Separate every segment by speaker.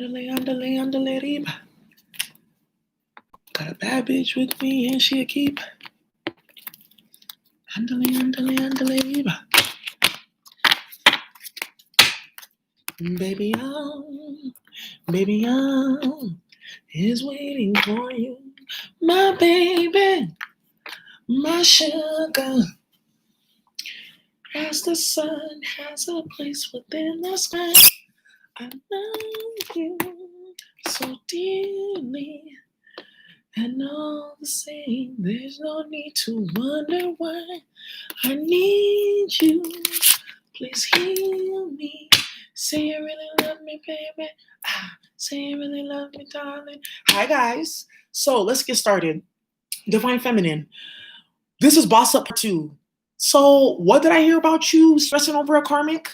Speaker 1: Underlay, underlay, got a bad bitch with me and she'll keep. Underlay. Baby, is waiting for you. My baby, my sugar. As the sun has a place within the sky, I love you so dearly. And all the same, there's no need to wonder why. I need you. Please heal me. Say you really love me, baby. Say you really love me, darling. Hi, guys. So let's get started. Divine Feminine. This is Boss Up 2. So what did I hear about you stressing over a karmic?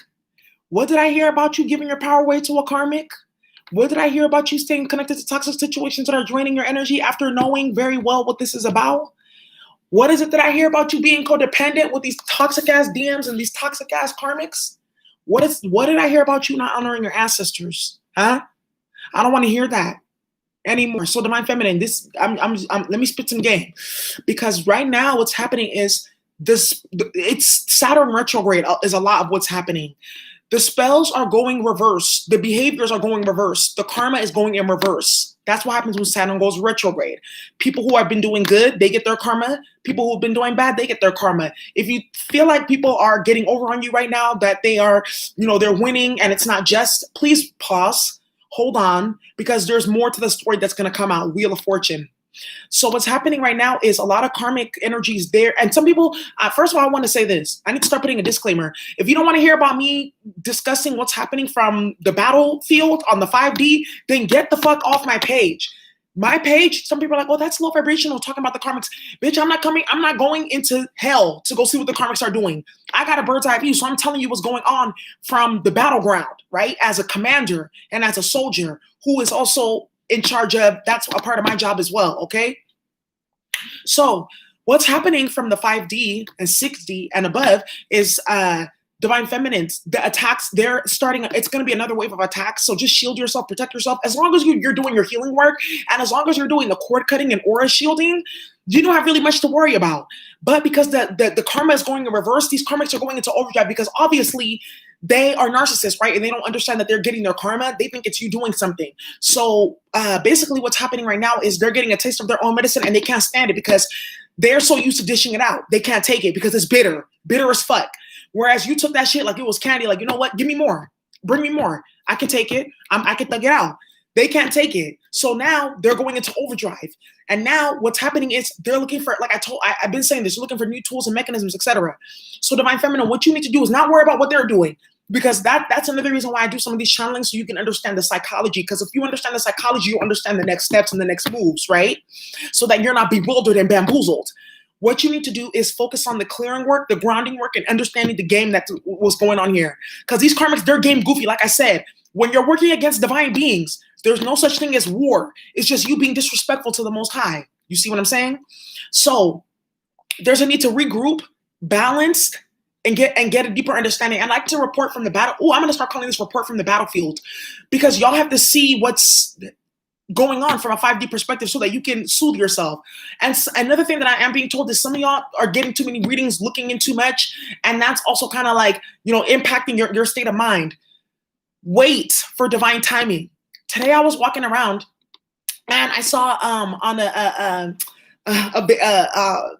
Speaker 1: What did I hear about you giving your power away to a karmic? What did I hear about you staying connected to toxic situations that are draining your energy after knowing very well what this is about? What is it that I hear about you being codependent with these toxic ass DMs and these toxic ass karmics? What did I hear about you not honoring your ancestors? Huh? I don't want to hear that anymore. So Divine Feminine, let me spit some game, because right now what's happening is it's Saturn retrograde is a lot of what's happening. The spells are going reverse. The behaviors are going reverse. The karma is going in reverse. That's what happens when Saturn goes retrograde. People who have been doing good, they get their karma. People who've been doing bad, they get their karma. If you feel like people are getting over on you right now, that they are, they're winning and it's not just, please pause, hold on, because there's more to the story that's going to come out. Wheel of Fortune. So what's happening right now is a lot of karmic energies there. And some people, first of all, I want to say this. I need to start putting a disclaimer. If you don't want to hear about me discussing what's happening from the battlefield on the 5D, then get the fuck off my page. My page, some people are like, oh, that's low vibrational, talking about the karmics. Bitch, I'm not going into hell to go see what the karmics are doing. I got a bird's eye view, so I'm telling you what's going on from the battleground, right? As a commander and as a soldier who is also in charge of, that's a part of my job as well, okay? So what's happening from the 5D and 6D and above is Divine Feminines. The attacks, they're starting, it's going to be another wave of attacks, so just shield yourself, protect yourself. As long as you're doing your healing work, and as long as you're doing the cord cutting and aura shielding, you don't have really much to worry about. But because the karma is going in reverse, these karmics are going into overdrive, because obviously they are narcissists, right? And they don't understand that they're getting their karma. They think it's you doing something. So basically what's happening right now is they're getting a taste of their own medicine, and they can't stand it because they're so used to dishing it out. They can't take it because it's bitter as fuck. Whereas you took that shit like it was candy, like, you know what? Give me more. Bring me more. I can take it. I can thug it out. They can't take it. So now they're going into overdrive. And now what's happening is they're looking for, like I've been saying this, you're looking for new tools and mechanisms, etc. So Divine Feminine, what you need to do is not worry about what they're doing, because that's another reason why I do some of these channelings, so you can understand the psychology. Because if you understand the psychology, you understand the next steps and the next moves, right? So that you're not bewildered and bamboozled. What you need to do is focus on the clearing work, the grounding work, and understanding the game that was going on here. Because these karmics, they're game goofy. Like I said, when you're working against divine beings, there's no such thing as war. It's just you being disrespectful to the Most High. You see what I'm saying? So there's a need to regroup, balance, and get a deeper understanding. I like to report from the battle. Oh, I'm going to start calling this report from the battlefield, because y'all have to see what's going on from a 5D perspective so that you can soothe yourself. And another thing that I am being told is some of y'all are getting too many readings, looking in too much, and that's also kind of like, impacting your state of mind. Wait for divine timing. Today I was walking around and I saw on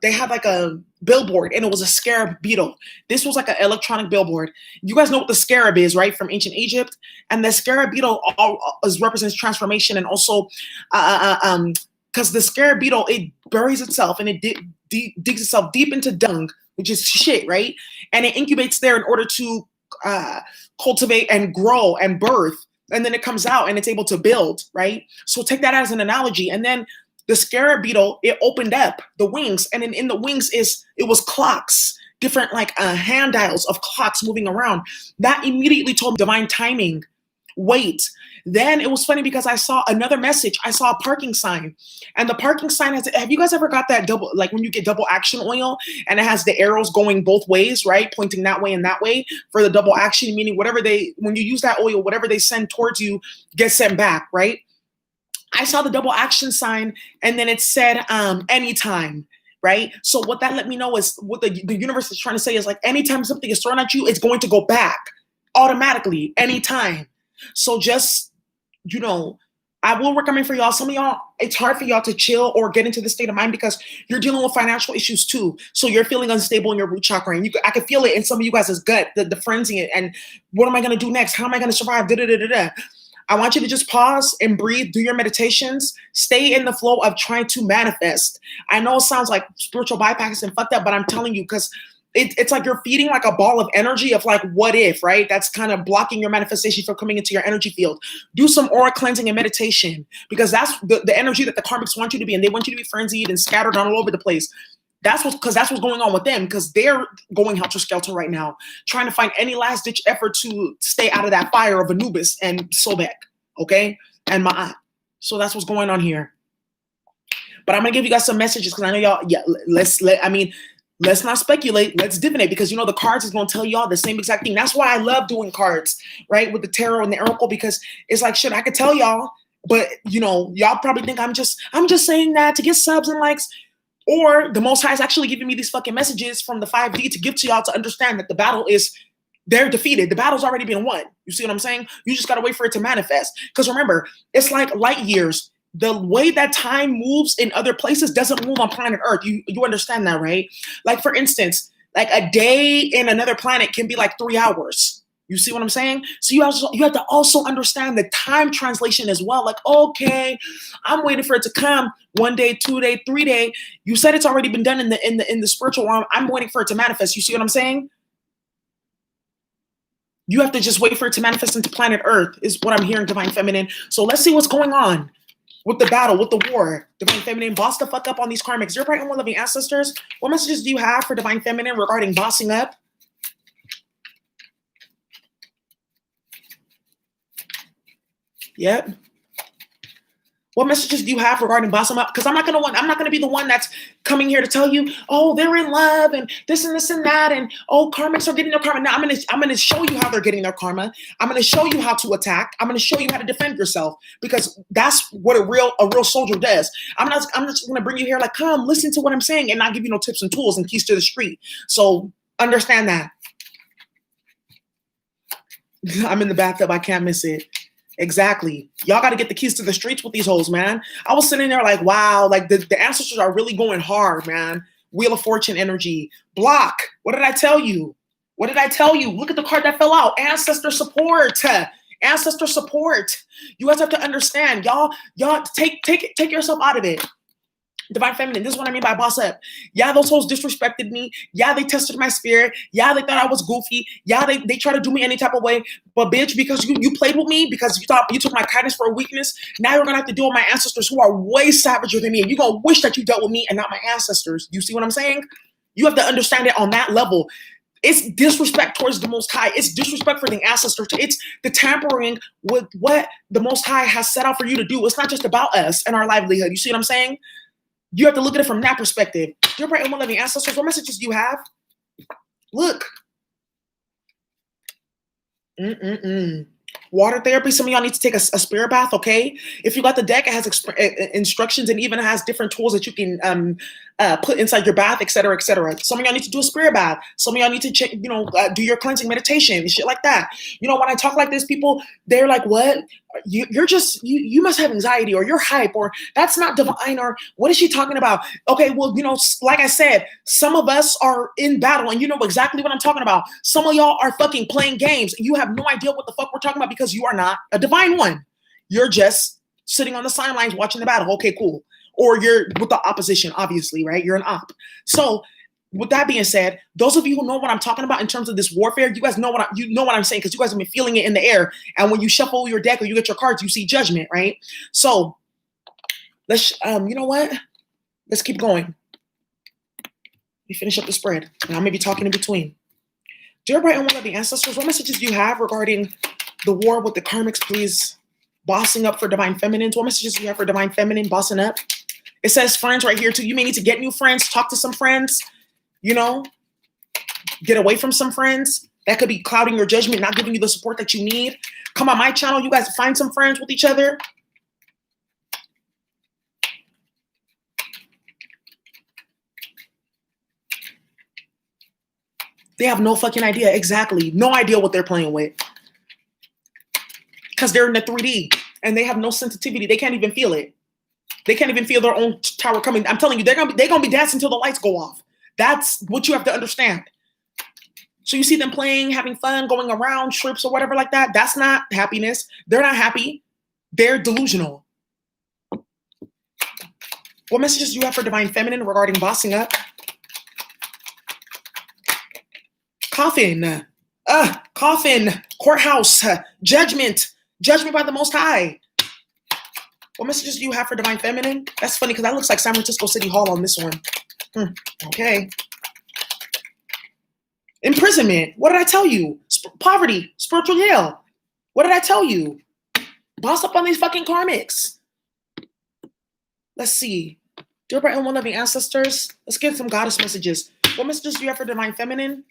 Speaker 1: they had like a billboard, and it was a scarab beetle. This was like an electronic billboard. You guys know what the scarab is, right? From ancient Egypt. And the scarab beetle represents transformation, and also because the scarab beetle, it buries itself and it digs itself deep into dung, which is shit, right? And it incubates there in order to cultivate and grow and birth. And then it comes out and it's able to build, right? So take that as an analogy. And then the scarab beetle, it opened up the wings, and in the wings it was clocks, different like hand dials of clocks moving around. That immediately told divine timing wait. Then it was funny because I saw another message. I saw a parking sign, and the parking sign has, have you guys ever got that double, like when you get double action oil and it has the arrows going both ways, right? Pointing that way and that way for the double action, meaning whatever when you use that oil, whatever they send towards you gets sent back, right? I saw the double action sign and then it said anytime, right? So what that let me know is what the universe is trying to say is like anytime something is thrown at you, it's going to go back automatically, anytime. So just, I will recommend for y'all, some of y'all, it's hard for y'all to chill or get into the state of mind because you're dealing with financial issues too. So you're feeling unstable in your root chakra. And I can feel it in some of you guys' gut, the frenzy and what am I going to do next? How am I going to survive? I want you to just pause and breathe, do your meditations, stay in the flow of trying to manifest. I know it sounds like spiritual bypass and fucked up, but I'm telling you, because it's like you're feeding like a ball of energy of like, what if, right? That's kind of blocking your manifestation from coming into your energy field. Do some aura cleansing and meditation because that's the energy that the karmics want you to be. And they want you to be frenzied and scattered all over the place. That's what's going on with them because they're going helter-skelter right now, trying to find any last-ditch effort to stay out of that fire of Anubis and Sobek, okay? And Ma'at. So that's what's going on here. But I'm going to give you guys some messages because I know y'all, let's not speculate. Let's divinate because, the cards is going to tell y'all the same exact thing. That's why I love doing cards, right, with the tarot and the oracle because it's like, shit, I could tell y'all, but, y'all probably think I'm just saying that to get subs and likes. Or the Most High is actually giving me these fucking messages from the 5D to give to y'all to understand that the battle they're defeated. The battle's already been won. You see what I'm saying? You just got to wait for it to manifest. Because remember, it's like light years. The way that time moves in other places doesn't move on planet Earth. You understand that, right? Like, for instance, like a day in another planet can be like 3 hours. You see what I'm saying? So you have to also understand the time translation as well. Like, okay, I'm waiting for it to come 1 day, 2 day, 3 day. You said it's already been done in the spiritual realm. I'm waiting for it to manifest. You see what I'm saying? You have to just wait for it to manifest into planet Earth is what I'm hearing, Divine Feminine. So let's see what's going on with the battle, with the war. Divine Feminine, boss the fuck up on these karmics. Dear bright and loving ancestors, what messages do you have for Divine Feminine regarding bossing up? Yep. What messages do you have regarding bossing up? Because I'm not gonna be the one that's coming here to tell you, oh, they're in love and this and this and that, and oh, karmics are getting their karma. Now I'm gonna show you how they're getting their karma. I'm gonna show you how to attack. I'm gonna show you how to defend yourself because that's what a real soldier does. I'm just gonna bring you here like, come listen to what I'm saying and not give you no tips and tools and keys to the street. So understand that. I'm in the bathtub. I can't miss it. Exactly. Y'all got to get the keys to the streets with these hoes, man. I was sitting there like, wow, like the ancestors are really going hard, man. Wheel of Fortune energy. Block. What did I tell you? What did I tell you? Look at the card that fell out. Ancestor support. Ancestor support. You guys have to understand. Y'all take yourself out of it. Divine Feminine, this is what I mean by boss up. Yeah, those hoes disrespected me. Yeah, they tested my spirit. Yeah, they thought I was goofy. Yeah, they try to do me any type of way. But bitch, because you played with me, because you thought you took my kindness for a weakness, now you're gonna have to deal with my ancestors who are way savager than me. And you're gonna wish that you dealt with me and not my ancestors. You see what I'm saying? You have to understand it on that level. It's disrespect towards the Most High. It's disrespect for the ancestors. It's the tampering with what the Most High has set out for you to do. It's not just about us and our livelihood. You see what I'm saying? You have to look at it from that perspective. Dear bright and loving ancestors, what messages do you have? Look. Water therapy. Some of y'all need to take a spirit bath, okay? If you got the deck, it has instructions and even has different tools that you can put inside your bath, etc., etc. Some of y'all need to do a spirit bath. Some of y'all need to check, do your cleansing meditation, shit like that. When I talk like this, people, they're like, what? You must have anxiety or you're hype or that's not divine or what is she talking about? Okay, well, like I said, some of us are in battle and you know exactly what I'm talking about. Some of y'all are fucking playing games and you have no idea what the fuck we're talking about because you are not a divine one. You're just sitting on the sidelines watching the battle. Okay, cool. Or you're with the opposition, obviously, right? You're an op. So with that being said, those of you who know what I'm talking about in terms of this warfare, you guys know what I'm saying because you guys have been feeling it in the air. And when you shuffle your deck or you get your cards, you see judgment, right? So let's, you know what? Let's keep going. We finish up the spread, and I may be talking in between. Dear bright and loving ancestors, what messages do you have regarding The war with the karmics, please. Bossing up for divine feminines. What messages do you have for divine feminine bossing up? It says friends right here too. You may need to get new friends, talk to some friends, you know, get away from some friends. That could be clouding your judgment, not giving you the support that you need. Come on my channel, you guys find some friends with each other. They have no fucking idea. Exactly. No idea what they're playing with. Because they're in the 3D and they have no sensitivity. They can't even feel it. They can't even feel their own tower coming. I'm telling you, they're gonna be dancing until the lights go off. That's what you have to understand. So you see them playing, having fun, going around trips or whatever like that. That's not happiness. They're not happy. They're delusional. What messages do you have for divine feminine regarding bossing up? Coffin. Coffin. Courthouse. Judgment. Judgment by the Most High. What messages do you have for divine feminine? That's funny because that looks like San Francisco City Hall on this one. Okay. Imprisonment. What did I tell you? Poverty. Spiritual jail. What did I tell you? Boss up on these fucking karmics. Let's see. Dear bright and one-loving ancestors, let's get some goddess messages. What messages do you have for divine feminine?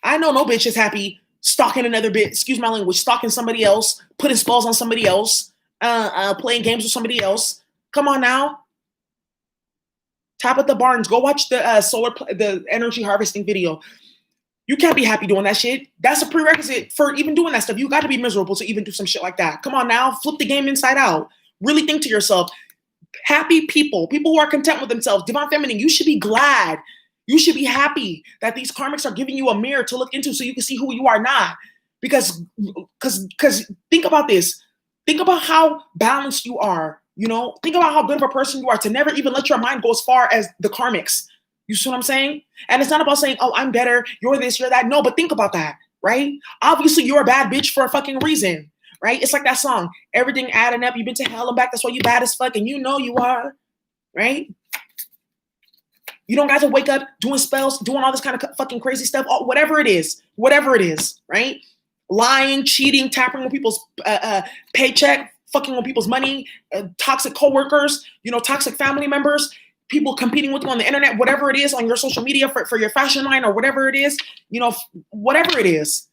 Speaker 1: I know no bitch is happy stalking another bitch, excuse my language, stalking somebody else, putting spells on somebody else, playing games with somebody else. Come on now. Tabitha Barnes, go watch the energy harvesting video. You can't be happy doing that shit. That's a prerequisite for even doing that stuff. You got to be miserable to even do some shit like that. Come on now, flip the game inside out. Really think to yourself. Happy people who are content with themselves, divine feminine, you should be glad. You should be happy that these karmics are giving you a mirror to look into so you can see who you are not. Because think about this. Think about how balanced you are. You know, think about how good of a person you are to never even let your mind go as far as the karmics. You see what I'm saying? And it's not about saying, oh, I'm better, you're this, you're that. No, but think about that, right? Obviously, you're a bad bitch for a fucking reason, right? It's like that song, everything adding up, you've been to hell and back, that's why you bad as fuck, and you know you are, right? You don't guys will wake up doing spells, doing all this kind of fucking crazy stuff, whatever it is, right? Lying, cheating, tampering with people's paycheck, fucking with people's money, toxic coworkers, toxic family members, people competing with you on the internet, whatever it is on your social media for your fashion line or whatever it is, whatever it is.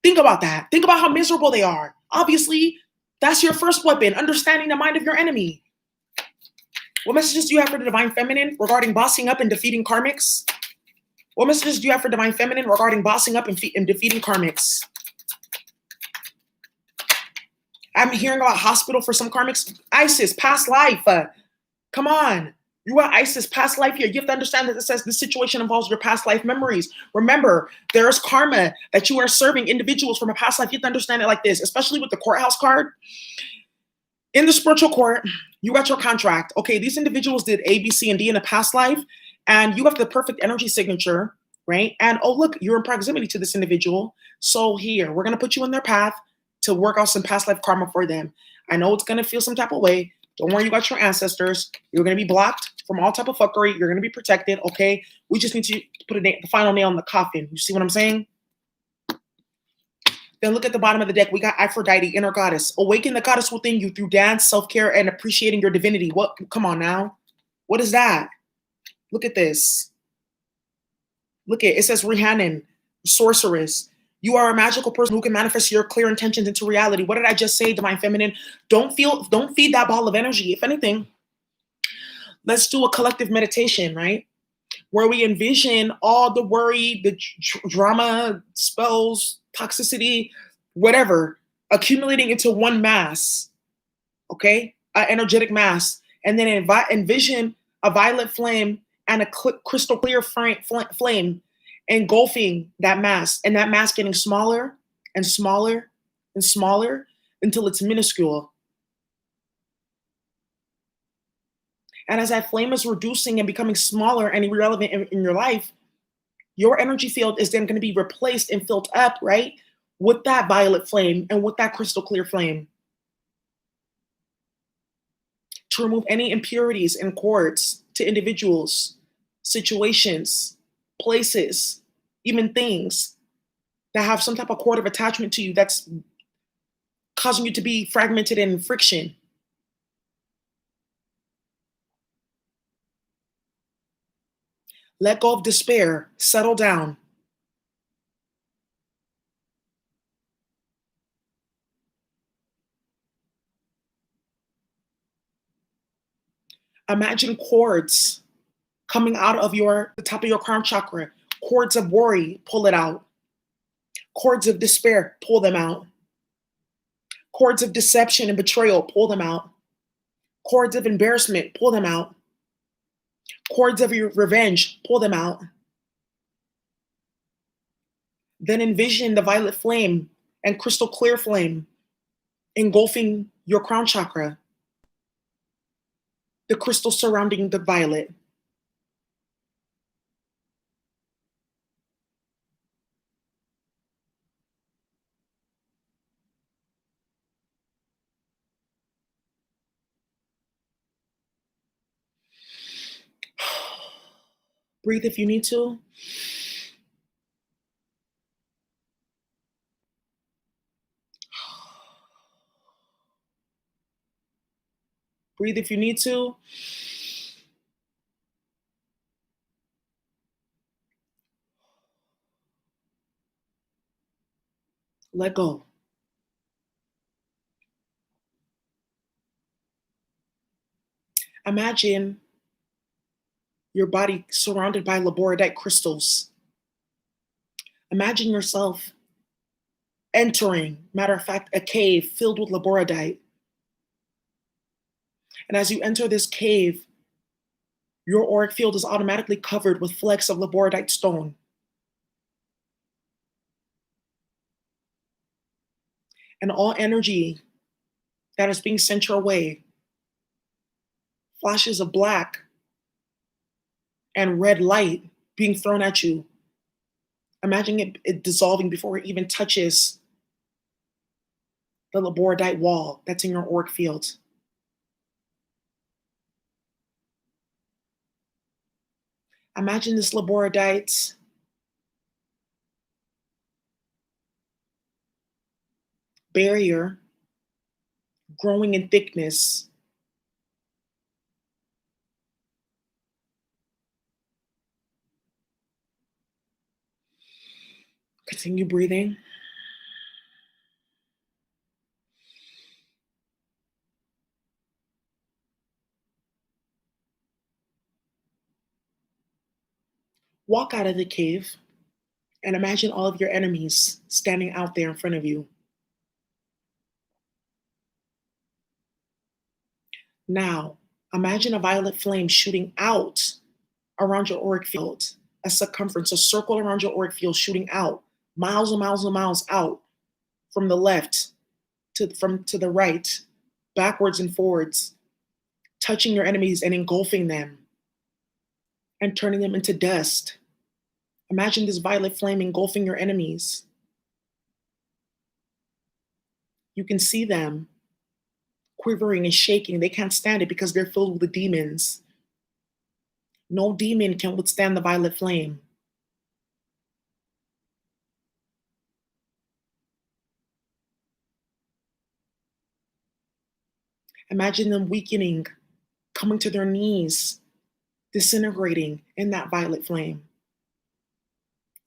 Speaker 1: Think about that. Think about how miserable they are. Obviously, that's your first weapon, understanding the mind of your enemy. What messages do you have for the divine feminine regarding bossing up and defeating karmics? What messages do you have for divine feminine regarding bossing up and defeating karmics? I'm hearing about hospital for some karmics. Isis, past life. Come on. You are Isis, past life here. You have to understand that it says this situation involves your past life memories. Remember, there's karma that you are serving individuals from a past life. You have to understand it like this, especially with the courthouse card. In the spiritual court, you got your contract. Okay, these individuals did A, B, C, and D in a past life, and you have the perfect energy signature, right? And oh, look, you're in proximity to this individual. So here, we're going to put you in their path to work out some past life karma for them. I know it's going to feel some type of way. Don't worry, you got your ancestors. You're going to be blocked from all type of fuckery. You're going to be protected, okay? We just need to put the final nail in the coffin. You see what I'm saying? Then look at the bottom of the deck. We got Aphrodite, inner goddess. Awaken the goddess within you through dance, self-care, and appreciating your divinity. What? Come on now. What is that? Look at this. Look at it. It says Rhiannon, sorceress. You are a magical person who can manifest your clear intentions into reality. What did I just say, divine feminine? Don't feed that ball of energy. If anything, let's do a collective meditation, right? Where we envision all the worry, the drama, spells, toxicity, whatever, accumulating into one mass, okay? An energetic mass. And then envision a violet flame and a crystal clear flame engulfing that mass, and that mass getting smaller and smaller and smaller until it's minuscule. And as that flame is reducing and becoming smaller and irrelevant in your life, your energy field is then going to be replaced and filled up, right, with that violet flame and with that crystal clear flame to remove any impurities and cords to individuals, situations, places, even things that have some type of cord of attachment to you that's causing you to be fragmented and in friction. Let go of despair. Settle down. Imagine cords coming out of the top of your crown chakra. Cords of worry, pull it out. Cords of despair, pull them out. Cords of deception and betrayal, pull them out. Cords of embarrassment, pull them out. Cords of your revenge, pull them out. Then envision the violet flame and crystal clear flame engulfing your crown chakra, the crystal surrounding the violet. Breathe if you need to. Breathe if you need to. Let go. Imagine your body surrounded by laboradite crystals. Imagine yourself entering, matter of fact, a cave filled with laboradite. And as you enter this cave, your auric field is automatically covered with flecks of laboradite stone. And all energy that is being sent your way, flashes of black and red light being thrown at you. Imagine it dissolving before it even touches the laboradite wall that's in your auric field. Imagine this laboradite barrier growing in thickness. Continue breathing. Walk out of the cave and imagine all of your enemies standing out there in front of you. Now, imagine a violet flame shooting out around your auric field, a circumference, a circle around your auric field shooting out, miles and miles and miles out from the left to the right, backwards and forwards, touching your enemies and engulfing them and turning them into dust. Imagine this violet flame engulfing your enemies. You can see them quivering and shaking. They can't stand it because they're filled with the demons. No demon can withstand the violet flame. Imagine them weakening, coming to their knees, disintegrating in that violet flame.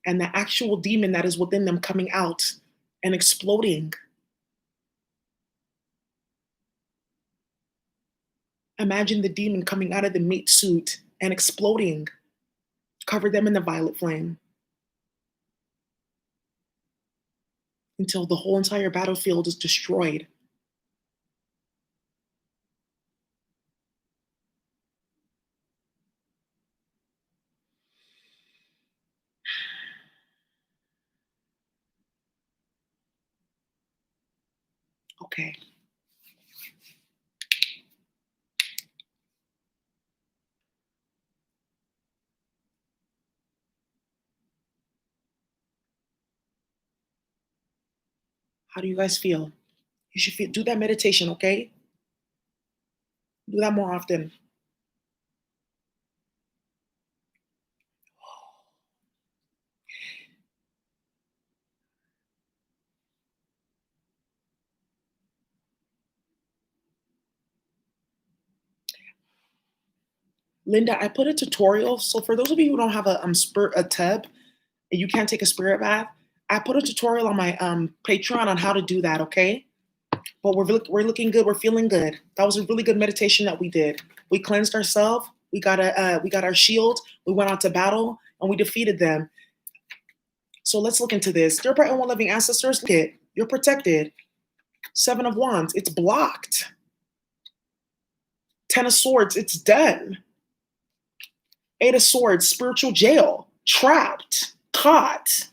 Speaker 1: And the actual demon that is within them coming out and exploding. Imagine the demon coming out of the meat suit and exploding, cover them in the violet flame until the whole entire battlefield is destroyed. Okay. How do you guys feel? You should do that meditation, okay? Do that more often. Linda, I put a tutorial. So for those of you who don't have a tub and you can't take a spirit bath, I put a tutorial on my Patreon on how to do that. Okay, but we're looking good. We're feeling good. That was a really good meditation that we did. We cleansed ourselves. We got our shield. We went out to battle and we defeated them. So let's look into this. Dear bright and one loving ancestors, look it. You're protected. 7 of Wands. It's blocked. 10 of Swords. It's done. 8 of Swords. Spiritual jail. Trapped. Caught.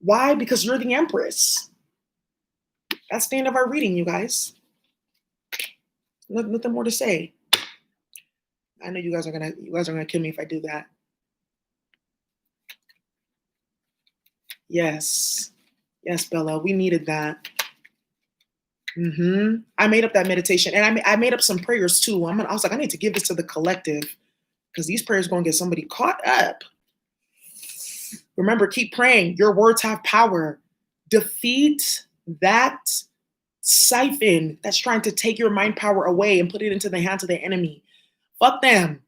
Speaker 1: Why? Because you're the Empress. That's the end of our reading, you guys. Nothing more to say. I know you guys are gonna kill me if I do that. Yes, Bella, we needed that. I made up that meditation, and I made up some prayers too. I was like, I need to give this to the collective because these prayers are gonna get somebody caught up. Remember, keep praying. Your words have power. Defeat that siphon that's trying to take your mind power away and put it into the hands of the enemy. Fuck them,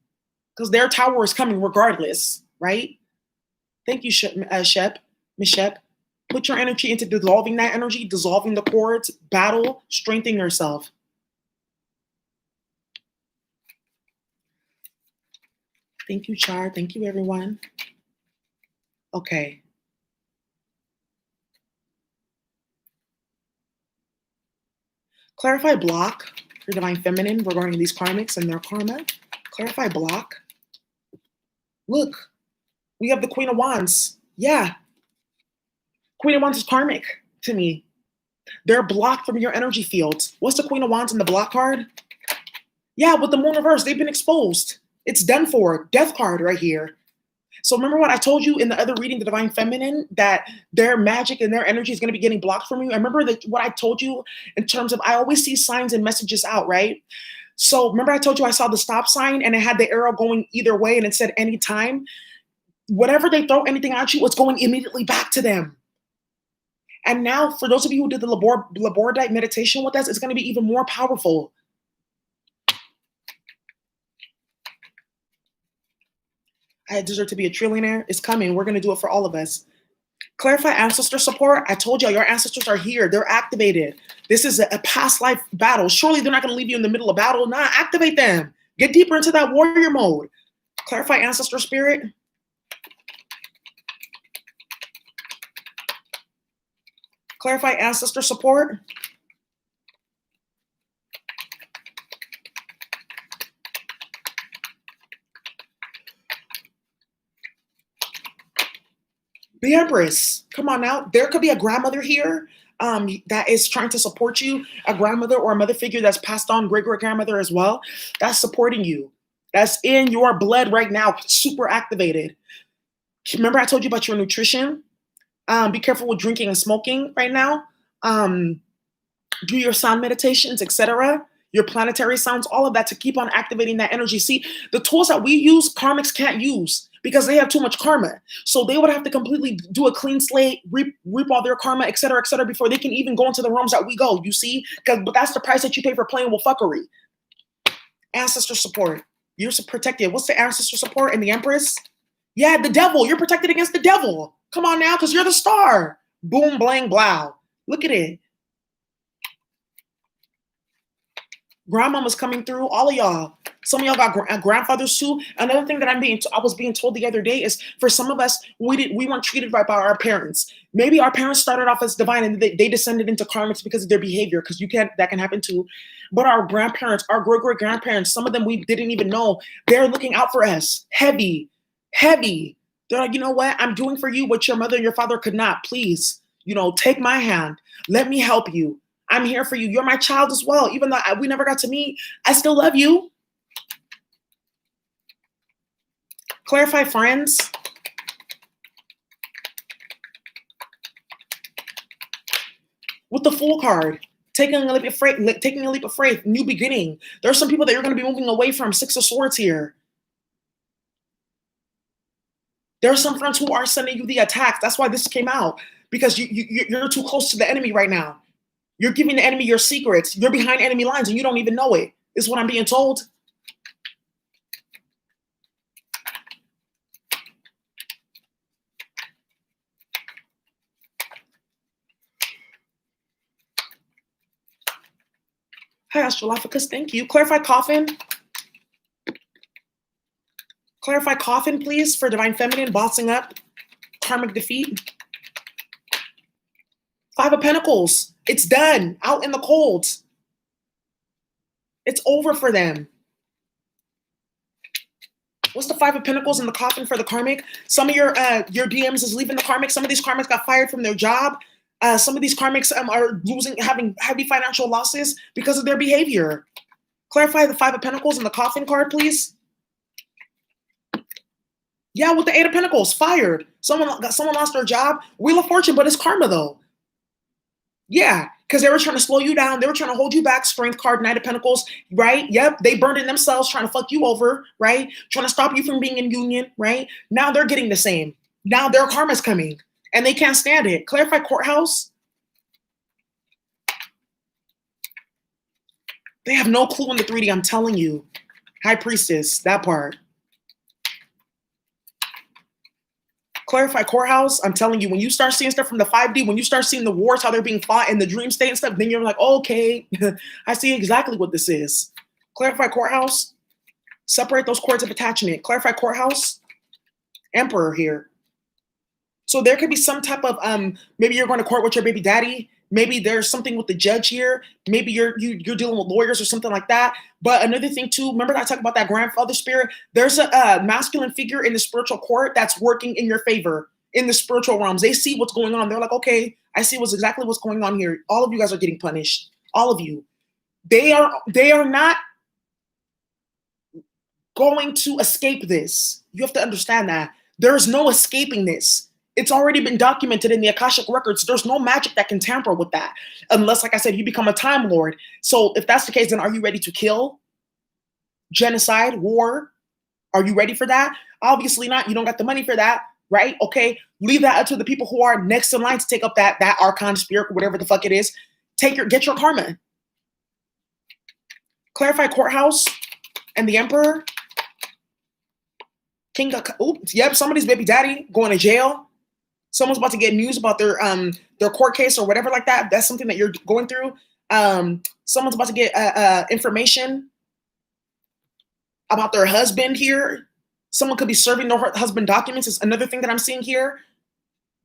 Speaker 1: because their tower is coming regardless, right? Thank you, Miss Shep. Put your energy into dissolving that energy, dissolving the cords, battle, strengthen yourself. Thank you, Char. Thank you, everyone. Okay. Clarify block for Divine Feminine regarding these karmics and their karma. Clarify block. Look, we have the Queen of Wands. Yeah. Queen of Wands is karmic to me. They're blocked from your energy fields. What's the Queen of Wands in the block card? Yeah, with the Moon reverse, they've been exposed. It's done for. Death card right here. So remember what I told you in the other reading, the Divine Feminine, that their magic and their energy is going to be getting blocked from you. I remember that what I told you in terms of I always see signs and messages out, right? So remember I told you I saw the stop sign and it had the arrow going either way and it said anytime. Whatever they throw anything at you, it's going immediately back to them. And now for those of you who did the labordite meditation with us, it's going to be even more powerful. I deserve to be a trillionaire. It's coming. We're going to do it for all of us. Clarify ancestor support. I told y'all your ancestors are here. They're activated. This is a past life battle. Surely they're not going to leave you in the middle of battle. Nah, activate them. Get deeper into that warrior mode. Clarify ancestor spirit. Clarify ancestor support. The Empress, come on now. There could be a grandmother here that is trying to support you, a grandmother or a mother figure that's passed on, great-great-grandmother as well, that's supporting you. That's in your blood right now, super activated. Remember I told you about your nutrition? Be careful with drinking and smoking right now. Do your sound meditations, etc. Your planetary sounds, all of that to keep on activating that energy. See, the tools that we use, karmics can't use because they have too much karma. So they would have to completely do a clean slate, reap all their karma, etc., before they can even go into the realms that we go, you see? But that's the price that you pay for playing with fuckery. Ancestor support. You're protected. What's the ancestor support and the Empress? Yeah, the devil. You're protected against the devil. Come on now, because you're the star. Boom, blang, blow. Look at it. Grandmama's coming through, all of y'all. Some of y'all got grandfathers too. Another thing that I was being told the other day is for some of us, we weren't treated right by our parents. Maybe our parents started off as divine and they descended into karmics because of their behavior, because that can happen too. But our grandparents, our great-great-grandparents, some of them we didn't even know, they're looking out for us. Heavy. They're like, you know what? I'm doing for you what your mother and your father could not. Please, take my hand. Let me help you. I'm here for you. You're my child as well. Even though we never got to meet, I still love you. Clarify friends. With the Fool card, taking a leap of faith, new beginning. There are some people that you're going to be moving away from. 6 of Swords here. There are some friends who are sending you the attacks. That's why this came out, because you're too close to the enemy right now. You're giving the enemy your secrets. You're behind enemy lines and you don't even know it. Is what I'm being told. Hi, Australopithecus. Thank you. Clarify coffin. Clarify coffin, please, for divine feminine, bossing up, karmic defeat. 5 of Pentacles. It's done. Out in the cold. It's over for them. What's the 5 of Pentacles in the coffin for the karmic? Some of your DMs is leaving the karmic. Some of these karmics got fired from their job. Some of these karmics are having heavy financial losses because of their behavior. Clarify the 5 of Pentacles in the coffin card, please. Yeah, with the 8 of Pentacles, fired. Someone lost their job. Wheel of Fortune, but it's karma though. Yeah, because they were trying to slow you down. They were trying to hold you back. Strength card, Knight of Pentacles, right? Yep, they burned it themselves trying to fuck you over, right? Trying to stop you from being in union, right? Now they're getting the same. Now their karma's coming and they can't stand it. Clarify courthouse. They have no clue in the 3D, I'm telling you. High Priestess, that part. Clarify courthouse. I'm telling you, when you start seeing stuff from the 5D, when you start seeing the wars, how they're being fought in the dream state and stuff, then you're like, oh, okay, I see exactly what this is. Clarify courthouse. Separate those cords of attachment. Clarify courthouse. Emperor here. So there could be some type of, maybe you're going to court with your baby daddy. Maybe there's something with the judge here. Maybe you're dealing with lawyers or something like that. But another thing too, remember that I talked about that grandfather spirit? There's a masculine figure in the spiritual court that's working in your favor in the spiritual realms. They see what's going on. They're like, okay, I see exactly what's going on here. All of you guys are getting punished. All of you. They are not going to escape this. You have to understand that. There's no escaping this. It's already been documented in the Akashic records. There's no magic that can tamper with that. Unless, like I said, you become a time lord. So if that's the case, then are you ready to kill? Genocide, war? Are you ready for that? Obviously not. You don't got the money for that, right? Okay, leave that up to the people who are next in line to take up that archon spirit, whatever the fuck it is. Get your karma. Clarify courthouse and the emperor. King of, oops, yep, somebody's baby daddy going to jail. Someone's about to get news about their court case or whatever like that. That's something that you're going through. Someone's about to get information about their husband here. Someone could be serving their husband documents. Is another thing that I'm seeing here.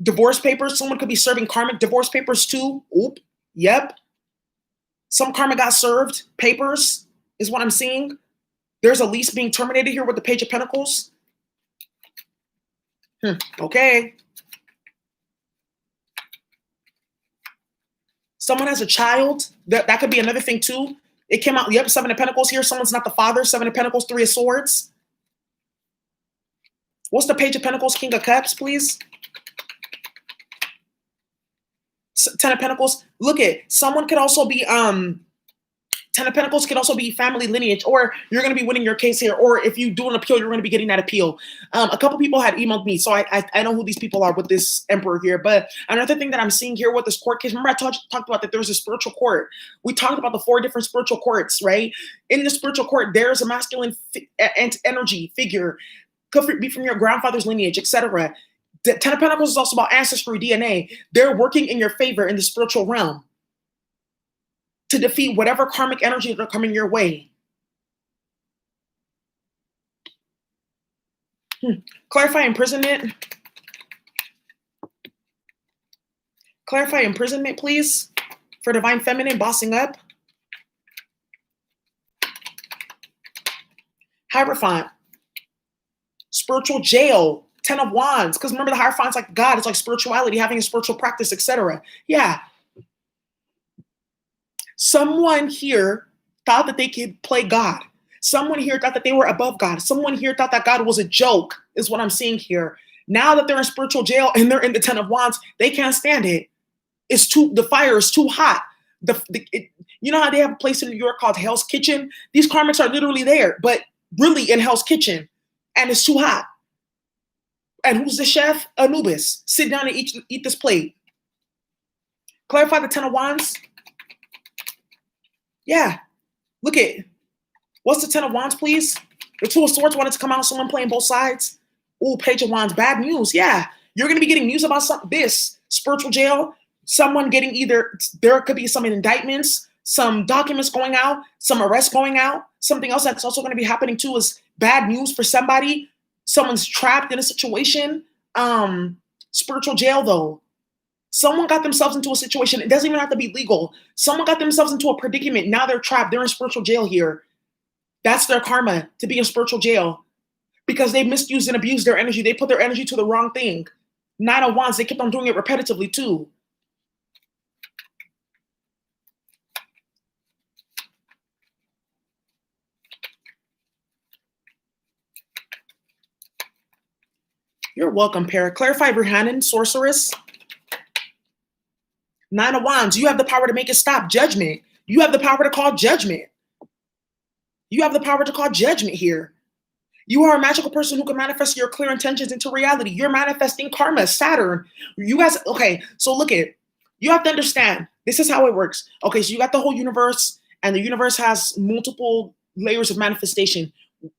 Speaker 1: Divorce papers. Someone could be serving karmic divorce papers too. Oop. Yep. Some karma got served. Papers is what I'm seeing. There's a lease being terminated here with the Page of Pentacles. Okay. Someone has a child. That could be another thing too. It came out, yep, 7 of Pentacles here. Someone's not the father. 7 of Pentacles, 3 of Swords. What's the Page of Pentacles, King of Cups, please? 10 of Pentacles. Look at, someone could also be, 10 of Pentacles could also be family lineage, or you're going to be winning your case here, or if you do an appeal, you're going to be getting that appeal. A couple people had emailed me, so I know who these people are with this emperor here. But another thing that I'm seeing here with this court case, remember I talked about that there's a spiritual court. We talked about the 4 different spiritual courts, right? In the spiritual court, there's a masculine energy figure, could be from your grandfather's lineage, etc. The 10 of Pentacles is also about ancestry, DNA. They're working in your favor in the spiritual realm to defeat whatever karmic energy that are coming your way. Clarify imprisonment. Clarify imprisonment, please, for divine feminine bossing up. Hierophant. Spiritual jail. 10 of Wands. Because remember, the Hierophant's like God. It's like spirituality, having a spiritual practice, etc. Yeah. Someone here thought that they could play God. Someone here thought that they were above God. Someone here thought that God was a joke, is what I'm seeing here. Now that they're in spiritual jail and they're in the 10 of Wands, they can't stand it. The fire is too hot. You know how they have a place in New York called Hell's Kitchen? These karmics are literally there, but really in Hell's Kitchen, and it's too hot. And who's the chef? Anubis. Sit down and eat this plate. Clarify the 10 of Wands. Yeah. Look at, what's the 10 of Wands, please? The 2 of Swords wanted to come out, someone playing both sides. Ooh, Page of Wands, bad news. Yeah. You're going to be getting news about this. Spiritual jail, someone getting there could be some indictments. some documents going out, some arrests going out. Something else that's also going to be happening too is bad news for somebody. Someone's trapped in a situation. Spiritual jail though. Someone got themselves into a situation. It doesn't even have to be legal. Someone got themselves into a predicament. Now they're trapped. They're in spiritual jail here. That's their karma, to be in spiritual jail, because they misused and abused their energy. They put their energy to the wrong thing. Nine of Wands, they kept on doing it repetitively too. You're welcome, Para. Clarify Rihanna, sorceress. Nine of Wands, you have the power to make it stop. Judgment. You have the power to call judgment. You have the power to call judgment here. You are a magical person who can manifest your clear intentions into reality. You're manifesting karma, Saturn. You guys, okay, so look at, you have to understand, this is how it works. Okay, so you got the whole universe, and the universe has multiple layers of manifestation.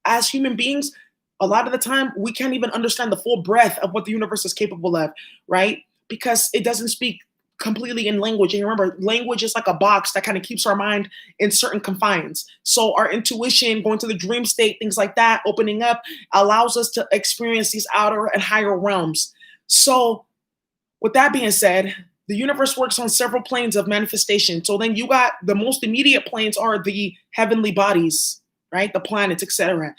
Speaker 1: As human beings, a lot of the time, we can't even understand the full breadth of what the universe is capable of, right? Because it doesn't speak completely in language. And remember, language is like a box that kind of keeps our mind in certain confines. So our intuition, going to the dream state, things like that, opening up, allows us to experience these outer and higher realms. So with that being said, the universe works on several planes of manifestation. So then you got the most immediate planes are the heavenly bodies, right? The planets, etc.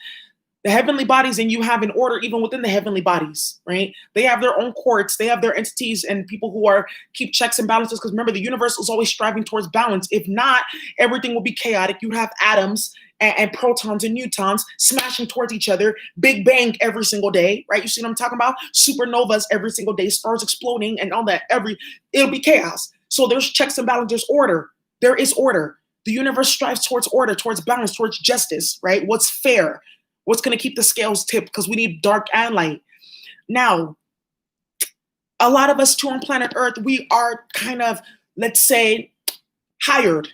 Speaker 1: The heavenly bodies, and you have an order even within the heavenly bodies, right? They have their own courts, they have their entities and people who are keep checks and balances. Because remember, the universe is always striving towards balance. If not, everything will be chaotic. You'd have atoms and protons and neutrons smashing towards each other, Big Bang every single day, right? You see what I'm talking about? Supernovas every single day, stars exploding and all that. It'll be chaos. So there's checks and balances, there's order. There is order. The universe strives towards order, towards balance, towards justice, right? What's fair? What's going to keep the scales tipped? Because we need dark and light. Now, a lot of us too on planet Earth, we are kind of, let's say, hired,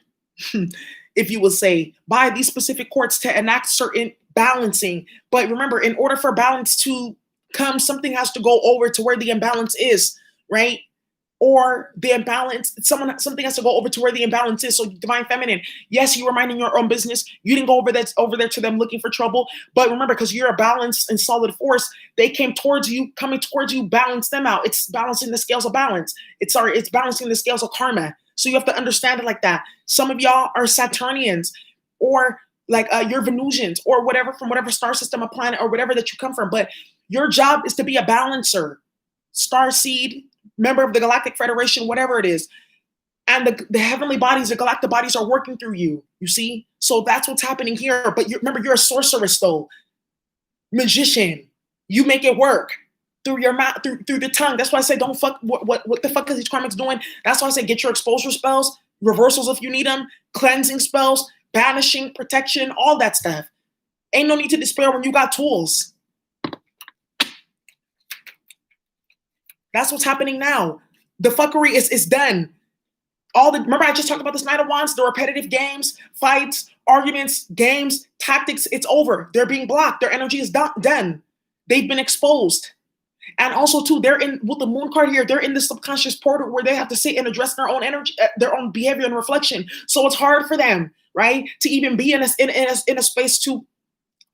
Speaker 1: if you will say, by these specific courts to enact certain balancing. But remember, in order for balance to come, something has to go over to where the imbalance is, right? Or the imbalance, something has to go over to where the imbalance is. So divine feminine, yes, you were minding your own business. You didn't go over there to them looking for trouble. But remember, because you're a balanced and solid force, they came towards you, coming towards you, balance them out. It's balancing the scales of balance. It's balancing the scales of karma. So you have to understand it like that. Some of y'all are Saturnians, or like you're Venusians, or whatever, from whatever star system, a planet, or whatever that you come from. But your job is to be a balancer. Star seed, member of the Galactic Federation, whatever it is. And the heavenly bodies, the galactic bodies are working through you, you see? So that's what's happening here. But remember, you're a sorceress though. Magician. You make it work through your mouth, through the tongue. That's why I say don't fuck, what the fuck is these karmics doing? That's why I say get your exposure spells, reversals if you need them, cleansing spells, banishing, protection, all that stuff. Ain't no need to despair when you got tools. That's what's happening now. The fuckery is done. Remember I just talked about this Knight of Wands, the repetitive games, fights, arguments, games, tactics, it's over. They're being blocked. Their energy is done. They've been exposed. And also too, they're in, with the Moon card here, they're in the subconscious portal where they have to sit and address their own energy, their own behavior and reflection. So it's hard for them, right, to even be in a space to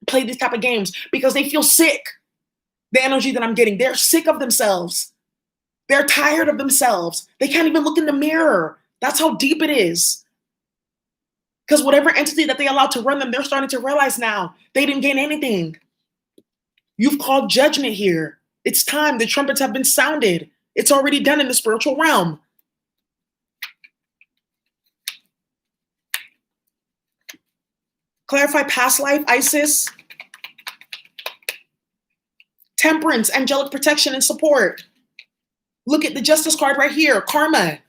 Speaker 1: play these type of games, because they feel sick. The energy that I'm getting, they're sick of themselves. They're tired of themselves. They can't even look in the mirror. That's how deep it is. Because whatever entity that they allowed to run them, they're starting to realize now they didn't gain anything. You've called judgment here. It's time. The trumpets have been sounded. It's already done in the spiritual realm. Clarify past life, Isis. Temperance, angelic protection and support. Look at the Justice card right here, karma.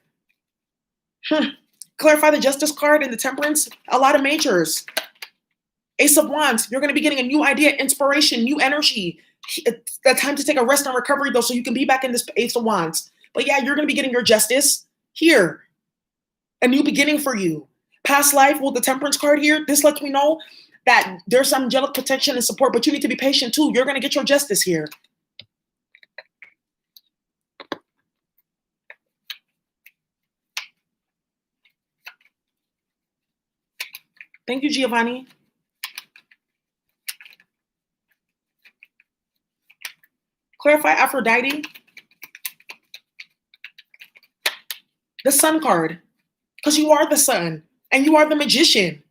Speaker 1: Clarify the Justice card and the Temperance, a lot of majors. Ace of Wands, you're going to be getting a new idea, inspiration, new energy. It's the time to take a rest and recovery though, so you can be back in this Ace of Wands. But yeah, you're going to be getting your Justice here. A new beginning for you. Past life with the Temperance card here, this lets me know that there's some angelic protection and support, but you need to be patient too. You're going to get your Justice here. Thank you, Giovanni. Clarify Aphrodite. The sun card. Because you are the sun. And you are the magician.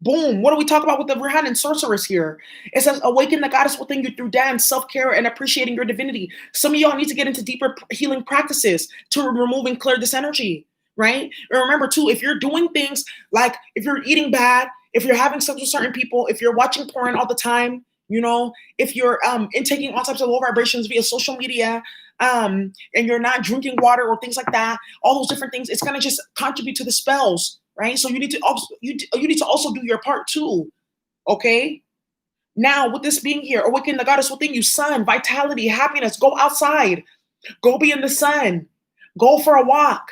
Speaker 1: Boom. What do we talk about with the Rihanna and sorceress here? It says, awaken the goddess within you through dance, self-care, and appreciating your divinity. Some of y'all need to get into deeper healing practices to remove and clear this energy, right? And remember, too, if you're doing things like if you're eating bad, if you're having sex with certain people, if you're watching porn all the time, you know, if you're intaking all types of low vibrations via social media, and you're not drinking water or things like that, all those different things, it's going to just contribute to the spells. Right, so you need to also you need to also do your part too. Okay. Now, with this being here, awaken the goddess within you, sun, vitality, happiness. Go outside, go be in the sun, go for a walk,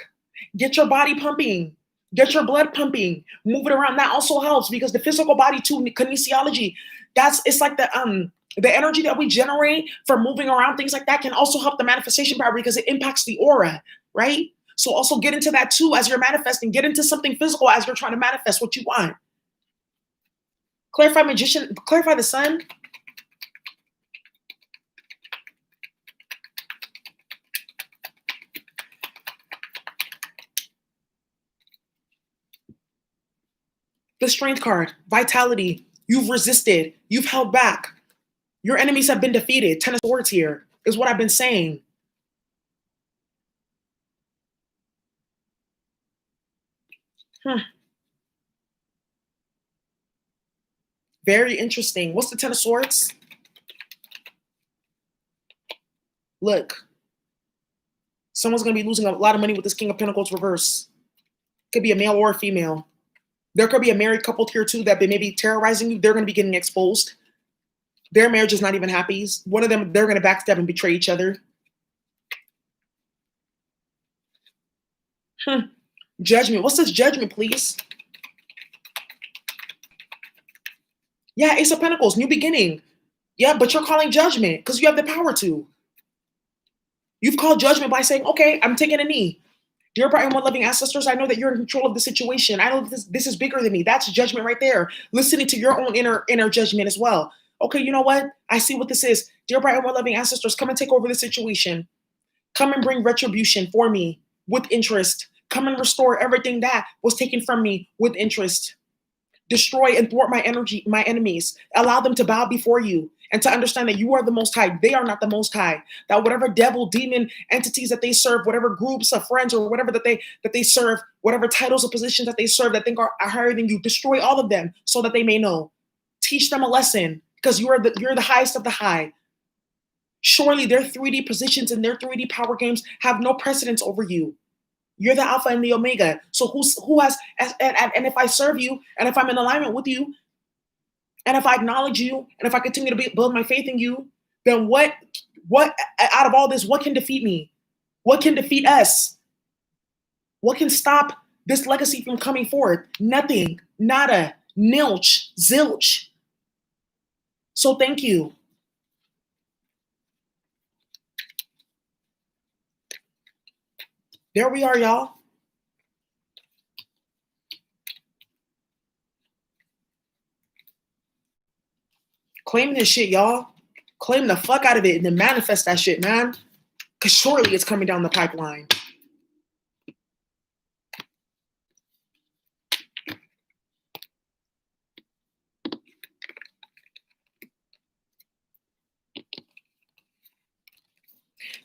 Speaker 1: get your body pumping, get your blood pumping, move it around. That also helps because the physical body too, kinesiology. It's like the energy that we generate for moving around, things like that, can also help the manifestation power because it impacts the aura, right? So also get into that too as you're manifesting. Get into something physical as you're trying to manifest what you want. Clarify magician, clarify the sun. The strength card, vitality. You've resisted. You've held back. Your enemies have been defeated. Ten of Swords here is what I've been saying. Very interesting. What's the Ten of Swords? Look, someone's going to be losing a lot of money with this King of Pentacles reverse. Could be a male or a female. There could be a married couple here too that they may be terrorizing you. They're going to be getting exposed. Their marriage is not even happy. One of them, they're going to backstab and betray each other. Judgment. What's this judgment, please? Yeah, Ace of Pentacles, new beginning. Yeah, but you're calling judgment because you have the power to. You've called judgment by saying, okay, I'm taking a knee. Dear bright and loving ancestors, I know that you're in control of the situation. I know this is bigger than me. That's judgment right there. Listening to your own inner judgment as well. Okay, you know what? I see what this is. Dear bright and loving ancestors, come and take over the situation. Come and bring retribution for me with interest. Come and restore everything that was taken from me with interest. Destroy and thwart my enemies. Allow them to bow before you and to understand that you are the Most High. They are not the Most High. That whatever devil, demon entities that they serve, whatever groups of friends or whatever that they serve, whatever titles or positions that they serve that think are higher than you, destroy all of them so that they may know. Teach them a lesson because you're the highest of the high. Surely their 3D positions and their 3D power games have no precedence over you. You're the Alpha and the Omega. So who has, and if I serve you, and if I'm in alignment with you, and if I acknowledge you, and if I continue to build my faith in you, then what out of all this, what can defeat me? What can defeat us? What can stop this legacy from coming forward? Nothing, nada, nilch, zilch. So thank you. There we are, y'all. Claim this shit, y'all. Claim the fuck out of it and then manifest that shit, man. Because surely it's coming down the pipeline.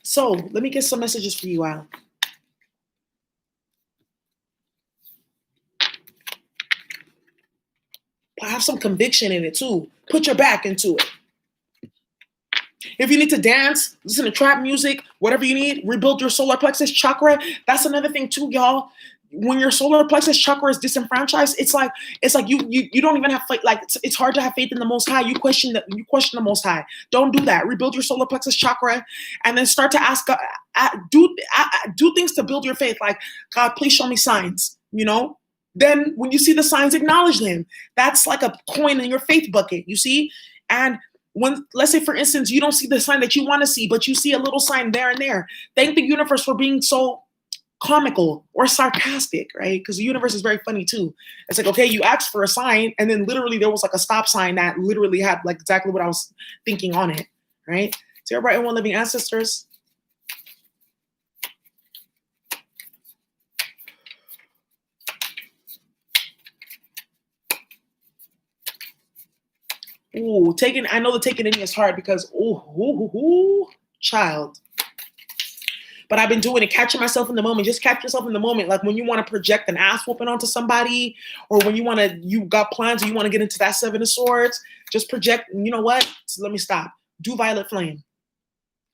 Speaker 1: So let me get some messages for you, Al. Have some conviction in it too. Put your back into it. If you need to dance, listen to trap music, whatever you need, rebuild your solar plexus chakra. That's another thing too, y'all. When your solar plexus chakra is disenfranchised, it's like you don't even have faith. Like it's hard to have faith in the Most High. You question the Most High. Don't do that. Rebuild your solar plexus chakra, and then start to ask God, do things to build your faith. Like, God, please show me signs. You know. Then when you see the signs, acknowledge them. That's like a coin in your faith bucket, you see? And when, let's say, for instance, you don't see the sign that you want to see, but you see a little sign there and there. Thank the universe for being so comical or sarcastic, right? Because the universe is very funny too. It's like, okay, you asked for a sign, and then literally there was like a stop sign that literally had like exactly what I was thinking on it, right? Dear bright and one living ancestors, I know the taking in is hard because child. But I've been doing it, catching myself in the moment. Just catch yourself in the moment. Like when you want to project an ass whooping onto somebody, or when you got plans or you want to get into that Seven of Swords, just project. And you know what? So let me stop. Do Violet Flame.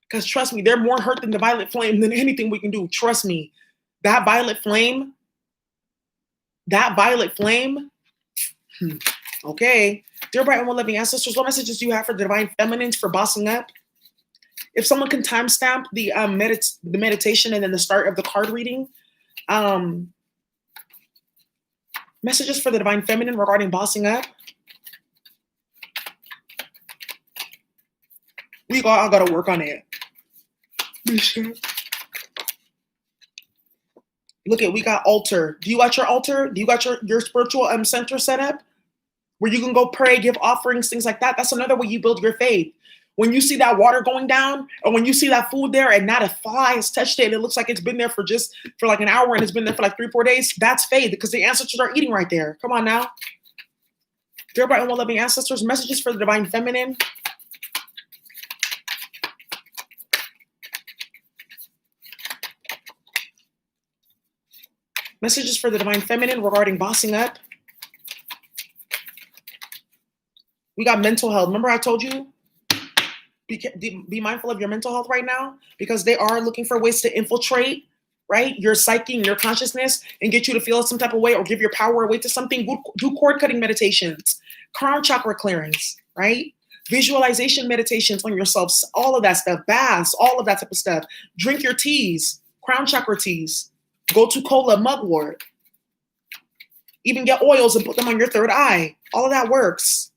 Speaker 1: Because trust me, they're more hurt than the Violet Flame than anything we can do. Trust me. That Violet Flame, okay. Dear bright and one living ancestors, what messages do you have for the divine feminines for bossing up? If someone can timestamp the meditation and then the start of the card reading, messages for the divine feminine regarding bossing up. I gotta work on it. Look at, we got altar. Do you got your altar? Do you got your spiritual center set up where you can go pray, give offerings, things like that? That's another way you build your faith. When you see that water going down, or when you see that food there and not a fly has touched it and it looks like it's been there for like an hour and it's been there for like 3-4 days, that's faith because the ancestors are eating right there. Come on now. Dear bright and well loving ancestors, messages for the divine feminine. Messages for the divine feminine regarding bossing up. We got mental health. Remember I told you? Be mindful of your mental health right now because they are looking for ways to infiltrate, right? Your psyche and your consciousness and get you to feel some type of way or give your power away to something. Do cord cutting meditations, crown chakra clearings, right? Visualization meditations on yourself, all of that stuff, baths, all of that type of stuff. Drink your teas, crown chakra teas. Go to cola, mugwort. Even get oils and put them on your third eye. All of that works.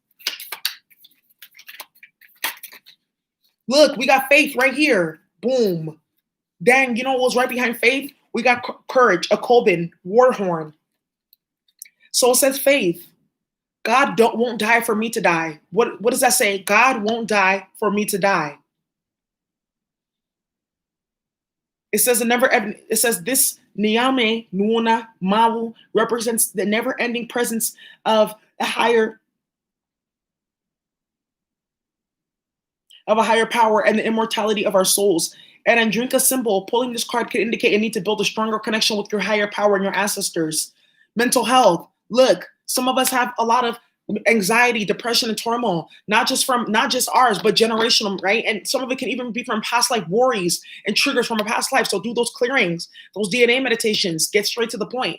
Speaker 1: Look, we got faith right here. Boom. Dang, you know what was right behind faith? We got courage, a Kobin, war horn. So it says faith. God won't die for me to die. What does that say? God won't die for me to die. It says this Niyame Nuona Mawu represents the never-ending presence of a higher power and the immortality of our souls. And in Drinka symbol, pulling this card could indicate a need to build a stronger connection with your higher power and your ancestors. Mental health. Look, some of us have a lot of anxiety, depression, and turmoil, not just ours, but generational, right? And some of it can even be from past life worries and triggers from a past life. So do those clearings, those DNA meditations, get straight to the point.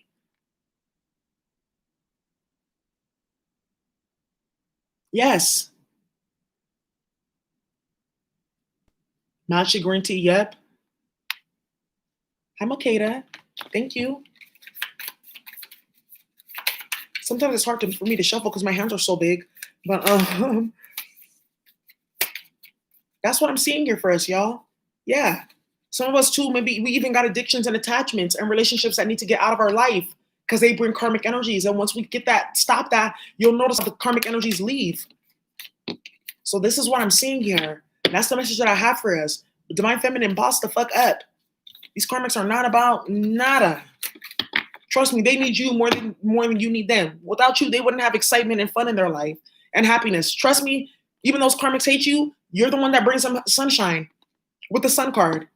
Speaker 1: Yes. Matcha green tea, yep. Hi, Makeda. Thank you. Sometimes it's hard for me to shuffle because my hands are so big. But that's what I'm seeing here for us, y'all. Yeah. Some of us too, maybe we even got addictions and attachments and relationships that need to get out of our life because they bring karmic energies. And once we get that, stop that, you'll notice the karmic energies leave. So this is what I'm seeing here. That's the message that I have for us. Divine feminine, boss the fuck up. These karmics are not about nada. Trust me, they need you more than you need them. Without you, they wouldn't have excitement and fun in their life and happiness. Trust me, even those karmics hate you, you're the one that brings them sunshine with the sun card.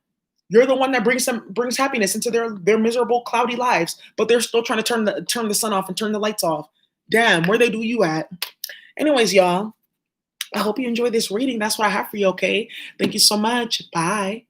Speaker 1: You're the one that brings happiness into their miserable, cloudy lives, but they're still trying to turn the sun off and turn the lights off. Damn, where they do you at? Anyways, y'all, I hope you enjoyed this reading. That's what I have for you, okay? Thank you so much. Bye.